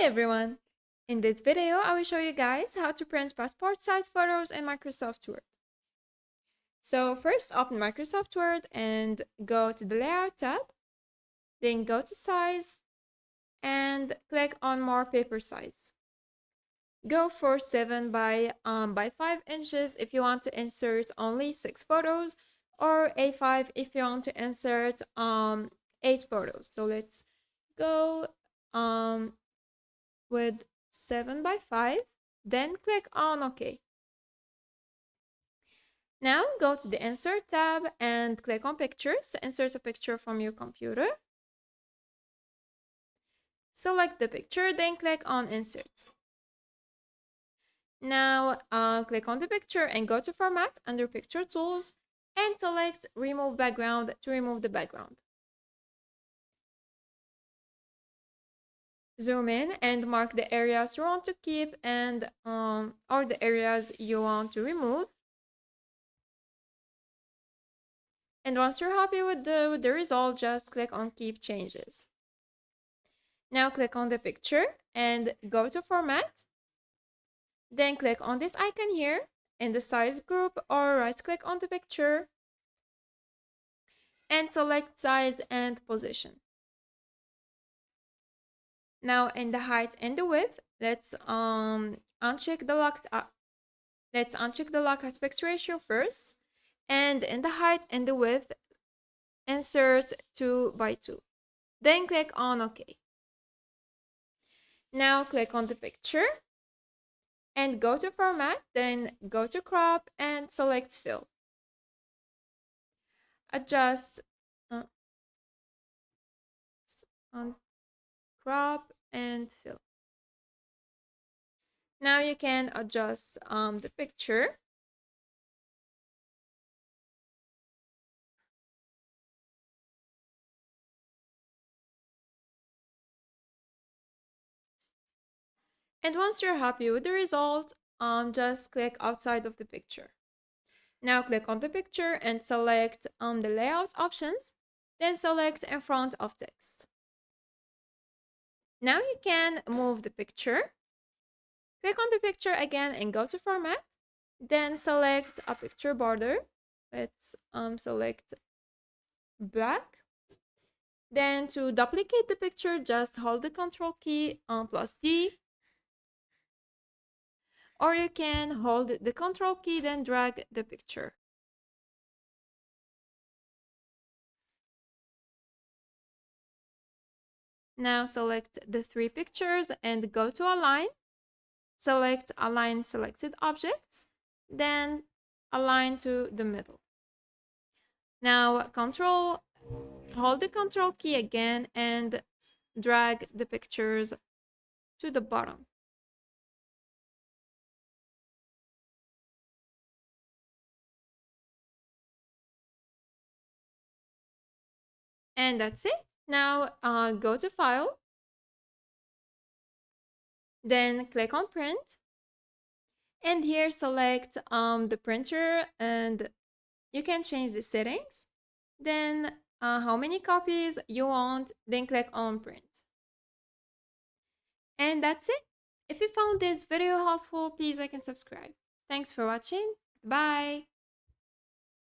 everyone! In this video, I will show you guys how to print passport size photos in Microsoft Word. So first open Microsoft Word and go to the Layout tab, then go to Size and click on More Paper Size. Go for 7 by 5 inches if you want to insert only 6 photos, or A5 if you want to insert 8 photos. So let's go with 7 by 5, then click on OK. Now go to the Insert tab and click on Pictures to insert a picture from your computer. Select the picture, then click on Insert. Now click on the picture and go to Format under Picture Tools and select Remove Background to remove the background. Zoom in and mark the areas you want to keep and or the areas you want to remove. And once you're happy with the result, just click on Keep Changes. Now click on the picture and go to Format. Then click on this icon here in the Size group, or right-click on the picture and select Size and Position. Now in the height and the width, let's uncheck the lock aspect ratio first. And in the height and the width, insert 2 by 2. Then click on OK. Now click on the picture and go to Format, then go to Crop and select Fill. Adjust on Crop and Fill. Now you can adjust the picture. And once you're happy with the result, just click outside of the picture. Now click on the picture and select the layout options, then select in front of text. Now you can move the picture. Click on the picture again and go to Format, then select a picture border. Let's select black. Then to duplicate the picture, just hold the Control key plus D. Or you can hold the Control key, then drag the picture. Now select the 3 pictures and go to Align. Select Align Selected Objects, then align to the middle. Now hold the Control key again and drag the pictures to the bottom. And that's it. Now go to File, then click on Print, and here select the printer, and you can change the settings, then how many copies you want, then click on Print. And that's it. If you found this video helpful, please like and subscribe. Thanks for watching. Bye.